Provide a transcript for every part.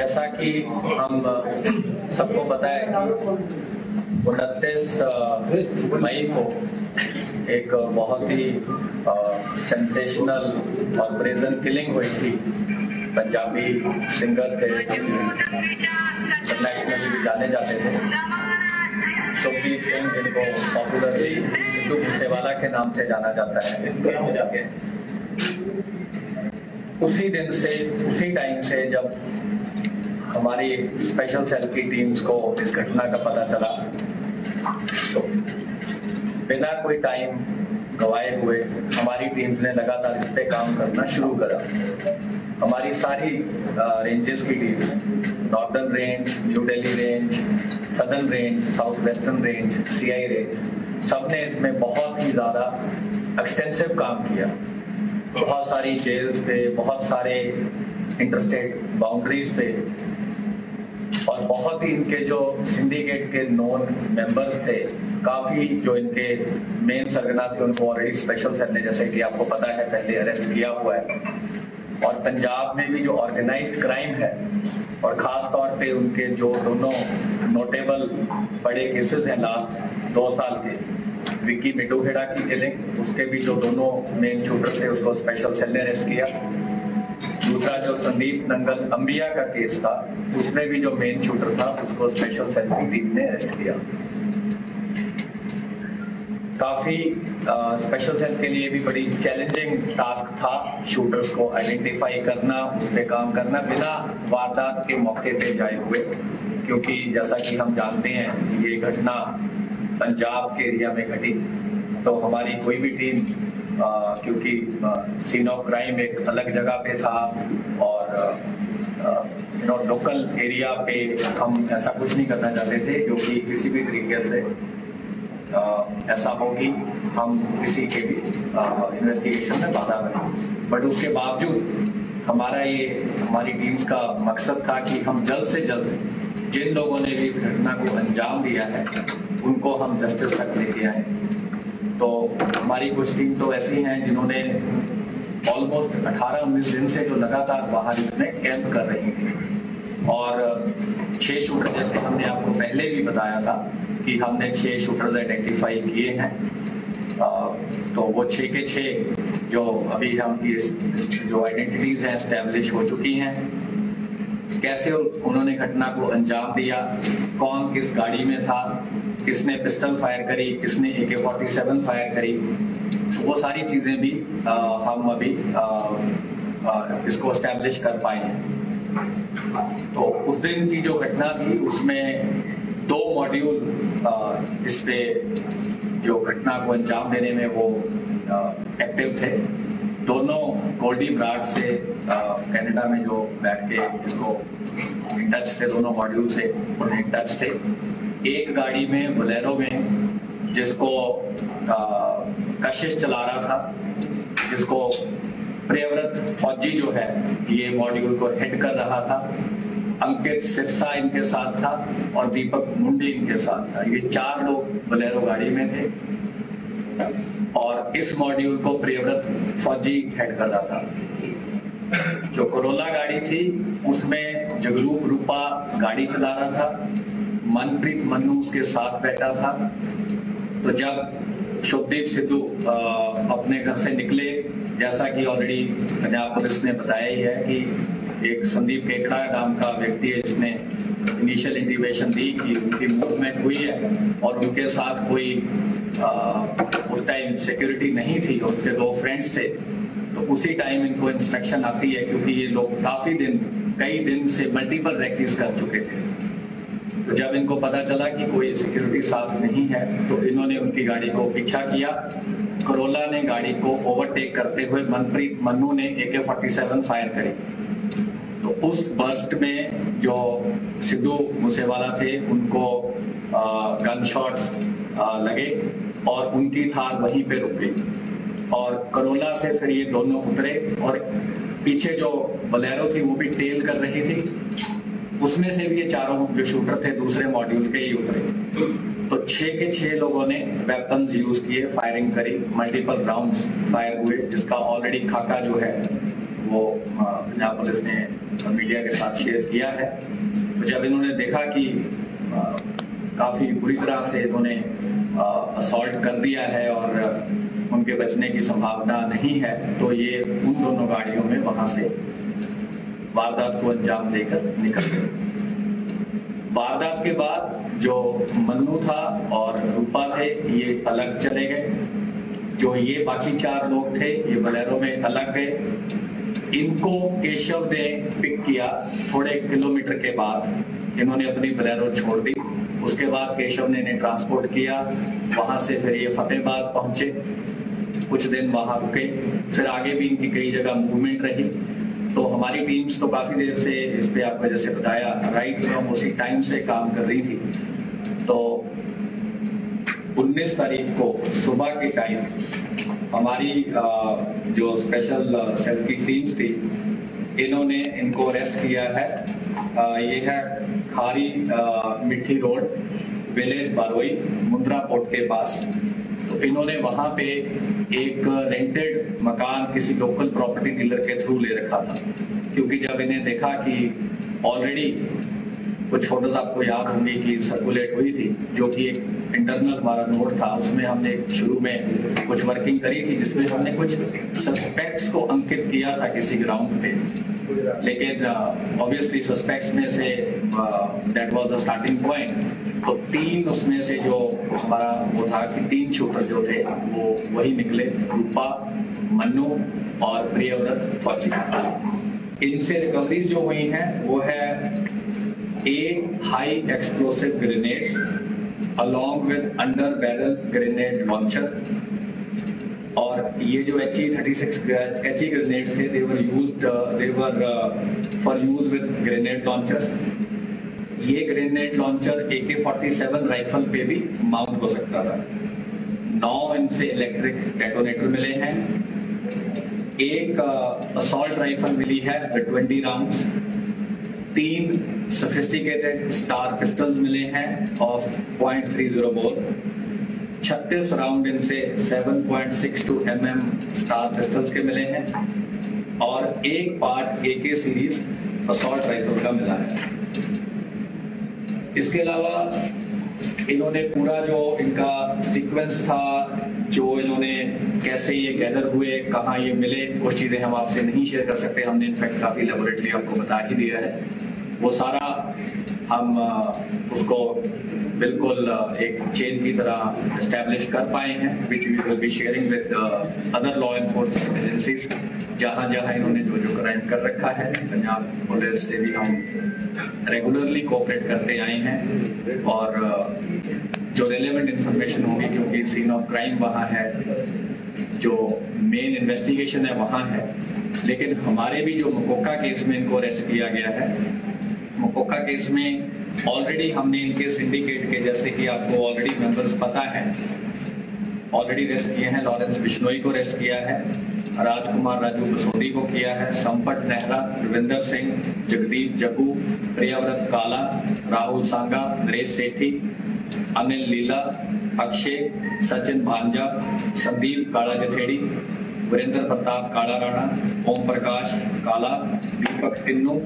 जैसा कि हम सबको पता है कि 29 मई को एक बहुत ही सेंसेशनल और ब्रेजन किलिंग हुई थी। पंजाबी सिंगर थे, इंटरनेशनली भी जाने जाते थे, शुभदीप सिंह, जिनको पॉपुलरली सिद्धू मूसेवाला के नाम से जाना जाता है। उसी दिन से, उसी टाइम से जब हमारी स्पेशल सेल की टीम्स को इस घटना का पता चला, तो बिना कोई टाइम गवाए हुए हमारी टीम्स ने लगातार इस पे काम करना शुरू करा। हमारी सारी रेंजेस की teams, northern range, new Delhi range, southern range, south western range, CI range, सबने इसमें बहुत ही ज्यादा एक्सटेंसिव काम किया। बहुत सारी जेल्स पे, बहुत सारे इंटरस्टेट बाउंड्रीज पे, और बहुत ही इनके जो सिंडिकेट के नॉन मेंबर्स थे, काफी जो इनके मेन सरगना थे, उनको ऑलरेडी स्पेशल सेल ने, जैसे कि आपको पता है, पहले अरेस्ट किया हुआ है। और पंजाब में भी जो ऑर्गेनाइज्ड क्राइम है, और खास तौर पे उनके जो दोनों नोटेबल बड़े केसेस हैं लास्ट 2 साल के, विक्की मिटूखेड़ा की किलिंग, उसके भी जो दोनों मेन शूटर थे उसको स्पेशल सेल ने अरेस्ट किया। दूसरा जो संदीप नंगल अंबिया का केस था, उसमें भी जो मेन शूटर था उसको स्पेशल सेल की टीम ने अरेस्ट किया। काफी स्पेशल सेल के लिए भी बड़ी चैलेंजिंग टास्क था शूटर्स को आइडेंटिफाई करना, उस पर काम करना बिना वारदात के मौके पे जाए हुए, क्योंकि जैसा कि हम जानते हैं ये घटना पंजाब के एरिया में घटी। तो हमारी कोई भी टीम, क्योंकि सीन ऑफ क्राइम एक अलग जगह पे था और लोकल एरिया पे हम ऐसा कुछ नहीं करना चाहते थे जो कि किसी भी तरीके से ऐसा हो कि हम किसी के भी इन्वेस्टिगेशन में बाधा बने। बट उसके बावजूद हमारी टीम्स का मकसद था कि हम जल्द से जल्द जिन लोगों ने भी इस घटना को अंजाम दिया है उनको हम जस्टिस तक लेके आए। तो हमारी कुछ टीम तो ऐसी हैं जिन्होंने ऑलमोस्ट 18-19 दिन से जो लगातार बाहर इसमें कैंप कर रही थी, और 6 शूटर, जैसे हमने आपको पहले भी बताया था कि हमने 6 शूटर्स आइडेंटिफाई किए हैं। तो वो 6 के 6 जो अभी हम जो आइडेंटिटीज हैं एस्टेब्लिश हो चुकी हैं। कैसे उन्होंने घटना को अंजाम दिया, कौन किस गाड़ी में था, किसने पिस्टल फायर करी, किसने AK-47 फायर करी, वो सारी चीजें भी हम अभी इसको एस्टेब्लिश कर पाए हैं। तो उस दिन की जो घटना थी उसमें 2 मॉड्यूल इस पे जो घटना को अंजाम देने में वो एक्टिव थे। दोनों गोल्डी ब्राड से कनाडा में जो बैठ के इसको इन टच थे, दोनों मॉड्यूल से उन्हें इन टच थे। एक गाड़ी में बोलेरो में जिसको कशिश चला रहा था, जिसको प्रियव्रत फौजी जो है ये मॉड्यूल को हेड कर रहा था, अंकित सिरसा इनके साथ था और दीपक मुंडी इनके साथ था। ये 4 लोग बोलेरो गाड़ी में थे और इस मॉड्यूल को प्रियव्रत फौजी हेड कर रहा था। जो कोरोला गाड़ी थी उसमें जगरूप रूपा गाड़ी चला रहा था, मनप्रीत मन्नू उसके साथ बैठा था। तो जब शुभदीप सिद्धू अपने घर से निकले, जैसा कि ऑलरेडी पंजाब पुलिस ने बताया ही है कि एक संदीप केकड़ा नाम का व्यक्ति है जिसने इनिशियल इंटीमेशन दी कि उनकी मूवमेंट हुई है और उनके साथ कोई उस टाइम सिक्योरिटी नहीं थी, उसके 2 फ्रेंड्स थे। तो उसी टाइम इनको इंस्ट्रक्शन आती है, क्योंकि ये लोग कई दिन से मल्टीपल रेकीज कर चुके थे। तो जब इनको पता चला कि कोई सिक्योरिटी साथ नहीं है तो इन्होंने उनकी गाड़ी को पीछा किया। कोरोला ने गाड़ी को ओवरटेक करते हुए मनप्रीत मन्नू ने AK-47 फायर करी। तो उस बर्स्ट में जो सिद्धू मूसेवाला थे उनको गन शॉट्स लगे और उनकी थार वहीं पे रुक गई। और कोरोला से फिर ये दोनों उतरे और पीछे जो बोलेरो थी वो भी टेल कर रही थी, उसमें से भी ये 4 जो शूटर थे दूसरे मॉड्यूल के ही उतरे। तो 6 के 6 लोगों ने वेपन्स यूज किए, फायरिंग करी, मल्टीपल राउंड्स फायर हुए, जिसका ऑलरेडी खाका जो है वो पंजाब पुलिस ने मीडिया के साथ शेयर किया है। तो जब इन्होंने देखा कि काफ़ी बुरी तरह से इन्होंने असॉल्ट कर दिया है और उनके बचने की संभावना नहीं है, तो ये उन दोनों गाड़ियों में वहां से वारदात को अंजाम देकर निकल गए। वारदात के बाद जो मन्नू था और रूपा थे ये अलग चले गए। जो ये बाकी 4 लोग थे ये बोलेरो में अलग गए। इनको केशव ने पिक किया। थोड़े किलोमीटर के बाद इन्होंने अपनी बोलेरो छोड़ दी। उसके बाद केशव ने इन्हें ट्रांसपोर्ट किया। वहां से फिर ये फतेहाबाद पहुंचे, कुछ दिन वहां रुके, फिर आगे भी इनकी कई जगह मूवमेंट रही। तो हमारी टीम्स तो काफी देर से इस पे आपको जैसे बताया राइट फ्रॉम उसी टाइम से काम कर रही थी। तो 19 तारीख को सुबह के टाइम हमारी जो स्पेशल सेल की टीम्स थी इन्होंने इनको अरेस्ट किया है। ये है खारी मिट्टी रोड, विलेज बारोई, मुंद्रा पोर्ट के पास। तो इन्होंने वहां पे एक रेंटेड मकान किसी लोकल प्रॉपर्टी डीलर के थ्रू ले रखा था, क्योंकि जब इन्हें देखा कि ऑलरेडी कुछ फोटोज आपको याद होंगी कि सर्कुलेट हुई थी, जो कि एक इंटरनल हमारा नोट था, उसमें हमने शुरू में कुछ वर्किंग करी थी जिसमें हमने कुछ सस्पेक्ट्स को अंकित किया था किसी ग्राउंड पे। लेकिन ऑब्वियसली सस्पेक्ट्स में say that was the starting point. तो 3 उसमें से जो हमारा वो था कि 3 शूटर जो थे वो वही निकले, रूपा, मन्नू और प्रियव्रत फौजी। इनसे रिकवरीज जो हुई हैं वो है 8 high explosive grenades along with under barrel grenade launcher। और ये जो HE-36 ग्रेनेड्स थे they were for use with grenade launchers। ये ग्रेनेड लॉन्चर AK-47 राइफल पे भी माउंट हो सकता था। 9 इनसे इलेक्ट्रिक डेटोनेटर मिले हैं। एक असॉल्ट राइफल मिली है with 20 rounds. 3 sophisticated star pistols मिले हैं ऑफ .30 बोर। 36 राउंड इनसे 7.62 mm स्टार पिस्टल्स के मिले हैं और एक part AK series assault rifle का मिला है। इसके अलावा इन्होंने पूरा जो इनका सीक्वेंस था, जो इन्होंने कैसे ये गैदर हुए, कहाँ ये मिले, कुछ चीजें हम आपसे नहीं शेयर कर सकते। हमने इनफैक्ट काफी लेबोरेटरी आपको बता ही दिया है। वो सारा हम उसको बिल्कुल एक चेन की तरह एस्टेब्लिश कर पाए हैं, which we will be sharing with other law enforcement agencies. जहाँ जहाँ इन्होंने जो जो क्राइम कर रखा है, पंजाब पुलिस से भी हम रेगुलरली कोऑपरेट करते आए हैं और जो रेलेवेंट इंफॉर्मेशन होगी, क्योंकि सीन ऑफ क्राइम वहाँ है, जो मेन इन्वेस्टिगेशन है वहाँ है। लेकिन हमारे भी जो मकोका केस में इनको अरेस्ट किया गया है, मकोका केस में ऑलरेडी हमने इनके सिंडिकेट के, जैसे कि आपको ऑलरेडी मेंबर्स पता है, ऑलरेडी अरेस्ट किए हैं। लॉरेंस बिश्नोई को अरेस्ट किया है, राजकुमार राजू बसोदी को किया है, संपत नेहरा, रविंदर सिंह, जगदीप जग्गू, प्रियव्रत काला, राहुल सांगा, नरेश सेठी, अनिल लीला, अक्षय, सचिन भांजा, संदीप काला जथेड़ी, वीरेंद्र प्रताप काला राणा, ओम प्रकाश काला, दीपक टिन्नू,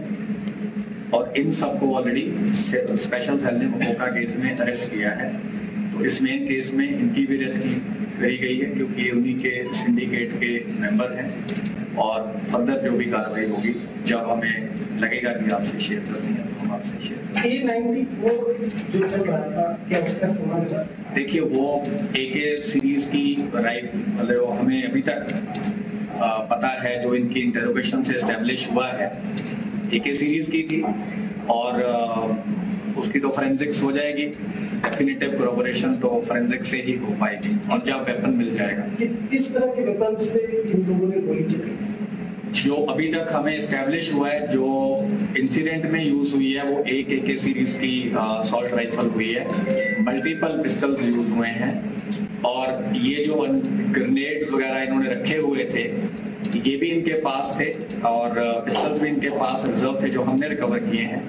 और इन सबको ऑलरेडी स्पेशल सेल ने मकोका केस में अरेस्ट किया है। तो इस मेन केस में इनकी भी अरेस्ट करी गई है, क्योंकि उन्हीं के सिंडिकेट के मेंबर हैं। और फर्दर जो भी कार्रवाई होगी, जब हमें लगेगा कि आपसे शेयर करनी है तो हम आपसे शेयर करेंगे। A94 जो चल रहा था, क्या उसका इस्तेमाल हुआ? देखिए, वो AK सीरीज की राइफल हमें अभी तक पता है, जो इनकी इंटरोगेशन से एस्टेब्लिश हुआ है, AK सीरीज की थी और उसकी तो फोरेंसिक्स हो जाएगी। डेफिनेटिव कोरबोरेशन तो फोरेंसिक से ही हो पाएगी और जब वेपन मिल जाएगा। किस तरह के वेपन से इन लोगों ने गोली चलाई? जो अभी तक हमें एस्टेब्लिश हुआ है, जो इंसिडेंट में यूज हुई है, वो एक AK सीरीज की असॉल्ट राइफल हुई है। मल्टीपल पिस्टल्स यूज हुए हैं और ये जो ग्रेनेड्स वगैरह इन्होंने रखे हुए थे, ये भी इनके पास थे और पिस्टल्स भी इनके पास रिजर्व थे, जो हमने रिकवर किए हैं।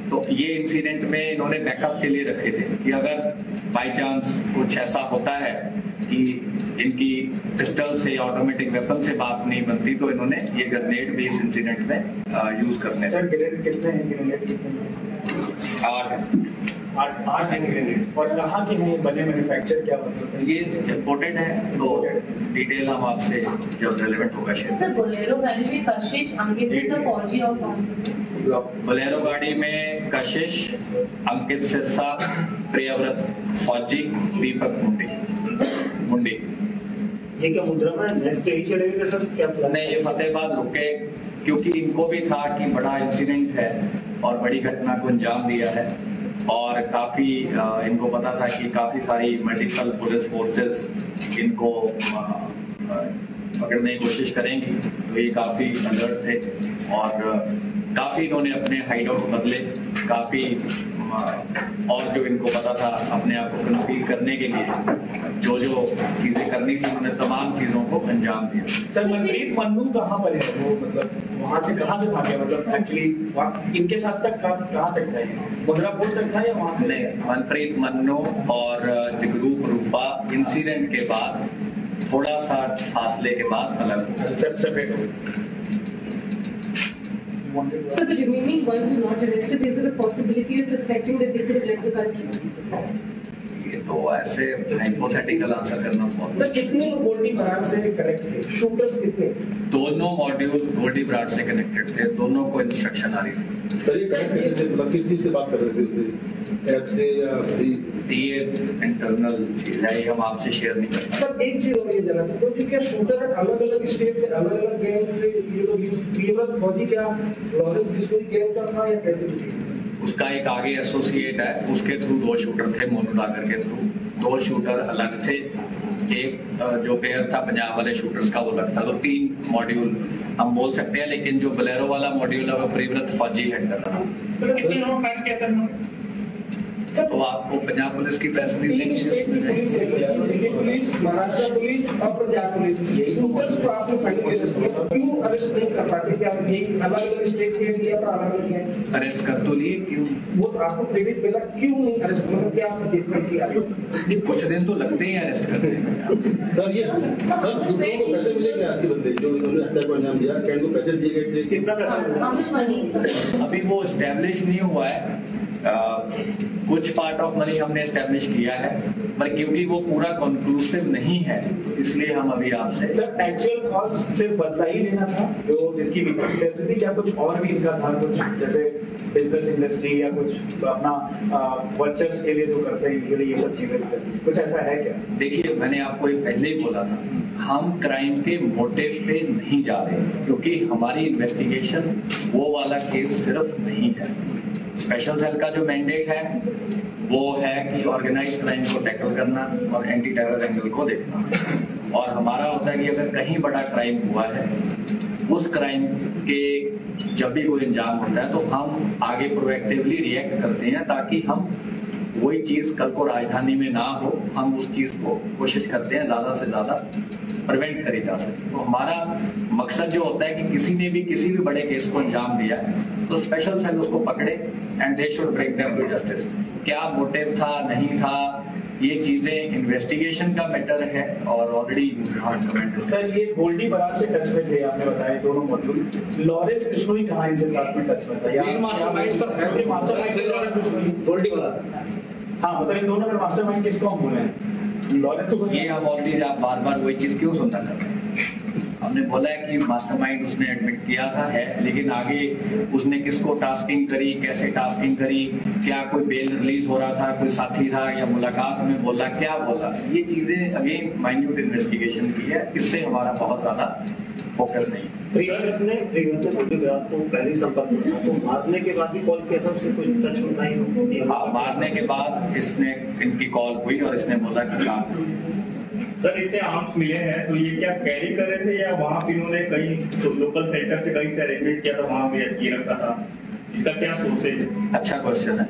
तो ये इंसिडेंट में इन्होंने बैकअप के लिए रखे थे कि अगर बाय चांस कुछ ऐसा होता है कि इनकी पिस्टल से ऑटोमेटिक वेपन से बात नहीं बनती, तो इन्होंने ये ग्रेनेड बेस इंसिडेंट में यूज करने सर ग्रेनेड कितने हैं? ग्रेनेड आठ हैं ग्रेनेड। और कहाँ के हैं बने, मैन्युफैक्चर क्या मतलब है? ये इम्पोर्टेड है, तो डिटेल हम आपसे जब रेलेवेंट होगा शेयर। सर बोलेरो गाड़ी में कशिश, अंकित सिरसा, फौजी और कौन? बोलेरो गाड़ी में कशिश, अंकित सिरसा, प्रियव्रत फौजी, दीपक मुंडी। ये क्या मुद्रा में नेक्स्ट यही चलेगी सर? क्या प्लान? नहीं, ये फतेहाबाद रुके क्योंकि इनको भी था कि बड़ा इंसिडेंट है और बड़ी घटना को अंजाम दिया है, और काफी इनको पता था कि काफी सारी मल्टीपल पुलिस फोर्सेस इनको पकड़ने की कोशिश करेंगी, तो ये काफी अलर्ट थे और काफी इन्होंने अपने हाइडआउट्स बदले, काफी और जो इनको पता था अपने आप को कंसील करने के लिए जो जो चीजें करनी थी उन्होंने तमाम चीजों को अंजाम दिया। सर मनप्रीत मन्नू कहाँ पर है? वो मतलब वहाँ से भागे? मतलब एक्चुअली इनके साथ तक कहाँ तक था? मुद्रापुर तक था या वहाँ से? नहीं, मनप्रीत मन्नू और जगरूप रूपा इंसिडेंट के बाद थोड़ा सा फासले के बाद अलग सेपरेट हो। So the remaining ones who not arrested, is there a possibility of suspecting that they could have left the country? ये तो ऐसे हाइपोथेटिकल आंसर करना बहुत। सर कितने लोग गोल्डी बरार से कनेक्ट थे? शूटर्स कितने? दोनों मॉड्यूल गोल्डी बरार से कनेक्टेड थे, दोनों को इंस्ट्रक्शन आ रही थी। सर ये कनेक्ट कैसे थे? मतलब किस चीज से बात कर रहे थे? ऐप से या ये इंटरनल चीज है, ये हम आपसे शेयर नहीं करेंगे। सर एक चीज और ये जानना चाहता हूँ कि क्या शूटर अलग अलग स्टेट से, अलग अलग गैंग से ये लोग यूज? प्रियव्रत फौजी क्या लॉरेंस बिस्कुट गैंग का था या कैसे? उसका एक आगे एसोसिएट है, उसके थ्रू 2 शूटर थे, मोनूडागर के थ्रू 2 शूटर अलग थे। एक जो पेयर था पंजाब वाले शूटर्स का वो अलग था, तो 3 मॉड्यूल हम बोल सकते हैं, लेकिन जो बोलेरो वाला मॉड्यूल है वो प्रियव्रत फौजी हैंड कर रहा है। कितने लोग फाइट किया सर? तो आपको पंजाब पुलिस की press release police, Maharashtra police और पंजाब पुलिस, शूटर्स को आपने फाइट किया, क्यों अरेस्ट नहीं कर पाते? क्या ये अलग अलग स्टेट के किया था, अलग अलग अरेस्ट कर तो लिए, क्यों वो आपको क्रेडिट मिला, क्यों नहीं अरेस्ट? मतलब क्या आप ट्रीटमेंट किया? कुछ दिन तो लगते ही अरेस्ट करने में। सर ये सर शूटरों को पैसे मिले क्या? आपके बंदे जो इन्होंने हत्या को अंजाम दिया, क्या इनको पैसे दिए गए थे? कितना पैसा? अभी वो एस्टेब्लिश नहीं हुआ है, कुछ पार्ट ऑफ मनी हमने एस्टेब्लिश किया है, पर क्योंकि वो पूरा कंक्लूसिव नहीं है तो इसलिए हम अभी आपसे। सर एक्चुअल कॉस्ट सिर्फ बदला ही लेना था जो जिसकी विक्टिम डेथ हुई थी, क्या कुछ और भी इनका था? कुछ जैसे बिजनेस इंडस्ट्री या कुछ अपना वर्चस्व के लिए जो करते हैं यूजुअली ये सब चीजें, कुछ ऐसा है क्या? देखिए, मैंने आपको ये पहले ही बोला था, हम क्राइम के मोटिव पे नहीं जा रहे, क्योंकि हमारी इन्वेस्टिगेशन वो वाला केस सिर्फ नहीं है। स्पेशल सेल का जो मैंडेट है वो है कि ऑर्गेनाइज क्राइम को टैकल करना और एंटी टेरर एंगल को देखना, और हमारा होता है कि अगर कहीं बड़ा क्राइम हुआ है, उस क्राइम के जब भी कोई अंजाम होता है तो हम आगे प्रोएक्टिवली रिएक्ट करते हैं, ताकि हम वही चीज कल को राजधानी में ना हो, हम उस चीज को कोशिश करते हैं ज्यादा से ज्यादा प्रिवेंट करी जा सके। तो हमारा मकसद जो होता है कि किसी ने भी किसी भी बड़े केस को अंजाम दिया है तो स्पेशल सेल उसको पकड़े and they should bring them to justice. क्या मोटिव था, नहीं था, ये चीजें इन्वेस्टिगेशन का मैटर है और ऑलरेडी। सर ये गोल्डी बरार से टच में थे, आपने बताया दोनों मॉड्यूल। लॉरेंस बिश्नोई कहाँ इनसे साथ में टच में था? Main mastermind sir family mastermind Goldy वाला। हाँ मतलब इन दोनों में मास्टरमाइंड किसको हम बोले हैं? लॉरेंस को। ये हम ऑलरेडी, आप बार बार वही चीज क्यों सुनना चाहते हैं? हमने बोला है कि मास्टरमाइंड उसने एडमिट किया था है, लेकिन आगे उसने किसको टास्किंग करी, कैसे टास्किंग करी, क्या कोई बेल रिलीज हो रहा था, कोई साथी था या मुलाकात में बोला, क्या बोला, ये चीजें अगेन माइन्यूट इन्वेस्टिगेशन की है, इससे हमारा बहुत ज्यादा फोकस नहीं। प्रियव्रत ने फोटोग्राफ को पहले संपर्क किया, तो मारने के बाद ही कॉल किया था, उससे कोई टच होता ही? हाँ, मारने के बाद इसने इनकी कॉल हुई और इसने बोला कि काम। सर इतने आर्म्स मिले हैं तो ये क्या कैरी कर रहे थे या वहाँ पे इन्होंने कहीं लोकल सेंटर से कहीं से अरेंजमेंट किया था, वहाँ पे ये रखा था? इसका क्या सोर्सेज है? अच्छा क्वेश्चन है।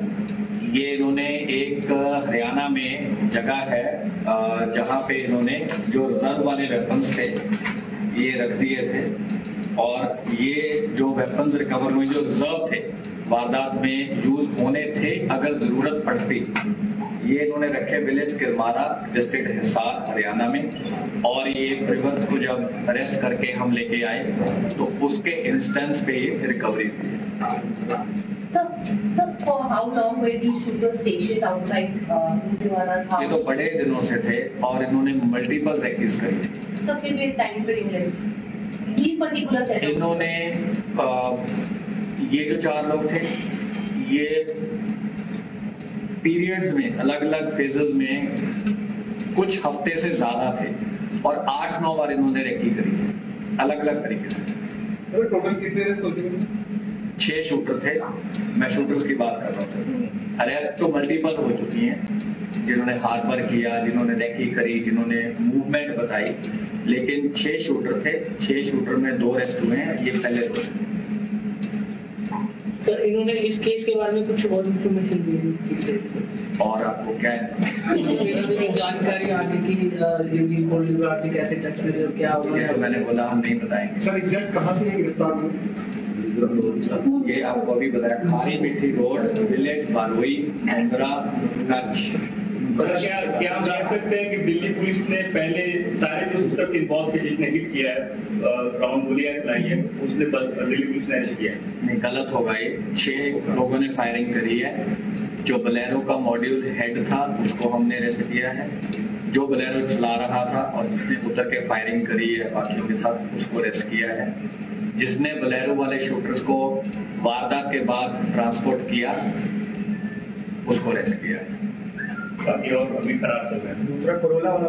ये इन्होंने एक हरियाणा में जगह है जहाँ पे इन्होंने जो रिजर्व वाले वेपन्स थे ये रख दिए थे, और ये जो वेपन्स रिकवर हुए जो रिजर्व थे वारदात में यूज होने थे अगर जरूरत पड़ती, ये इन्होंने रखे विलेज किरमारा, डिस्ट्रिक्ट हिसार, हरियाणा में। और ये प्रिवर्त को जब अरेस्ट करके हम लेके आए तो उसके इंस्टेंस पे ये रिकवरी हुई। Sir, for how long were these shooters stationed outside Nizwana's house? ये तो बड़े दिनों से थे और इन्होंने मल्टीपल रेकीज करी थी। Sir, previous time period. These particular set of इन्होंने ये जो 4 लोग थे ये पीरियड्स में अलग अलग फेजेस में कुछ हफ्ते से ज्यादा थे और 8-9 बार इन्होंने रेकी करी अलग अलग तरीके से। टोटल कितने रेस हो चुके हैं? 6 शूटर थे, मैं शूटर्स की बात कर रहा हूँ। अरेस्ट तो मल्टीपल हो चुकी हैं, जिन्होंने हार्बर किया, जिन्होंने रेकी करी, जिन्होंने मूवमेंट बताई, लेकिन 6 शूटर थे। 6 शूटर में 2 अरेस्ट हुए हैं, ये पहले 2। सर इन्होंने इस केस के बारे में कुछ और इन्फॉर्मेशन दी और आपको क्या है इन्होंने जानकारी आगे की जिनकी पुलिस विभाग से कैसे टच में थे, क्या ये तो मैंने बोला हम नहीं बताएंगे। सर एग्जैक्ट कहाँ से ये गिरफ्तार हुए? ये आपको अभी बताया, खारी मिट्टी रोड, विलेज बालोई, मुंद्रा, कच्छ। क्या हम जान सकते हैं कि दिल्ली पुलिस ने पहले सारे जो शूटर्स इन्वॉल्व थे जिसने हिट किया है, राउंड गोलियां चलाई है, उसने दिल्ली पुलिस ने अरेस्ट किया है? नहीं, गलत होगा ये। 6 लोगों ने फायरिंग करी है। जो बलेरो का मॉड्यूल हेड था उसको हमने अरेस्ट किया है। जो बलेरो चला रहा था और जिसने उतर के फायरिंग करी है बाकियों के साथ, उसको अरेस्ट किया है। जिसने बलेरो वाले शूटर्स को वारदात के बाद ट्रांसपोर्ट किया उसको अरेस्ट किया है। बाकी और अभी फरार चल रहे हैं। दूसरा करोला वाला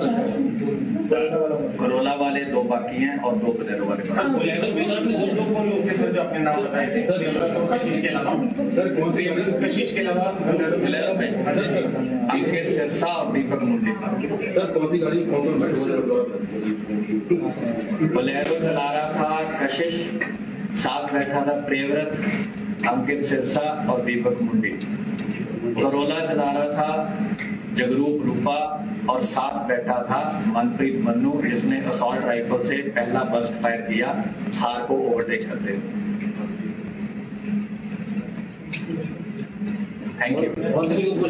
करोला वाले 2 बाकी हैं और 2 बलेरो वाले बाकी हैं। जो अपने नाम बताए थे कशिश के अलावा, सर कौन सी गाड़ी? कशिश के अलावा बलेरो में अंकित सिरसा और दीपक मुंडी। सर कौन सी गाड़ी? कौन बलेरो चला रहा था कशिश, साथ बैठा था प्रियव्रत, अंकित सिरसा और दीपक मुंडी। करोला चला रहा था जगरूप रूपा और साथ बैठा था मनप्रीत मन्नू, जिसने असॉल्ट राइफल से पहला बस्ट फायर किया थार को ओवरटेक करते हुए। Thank you.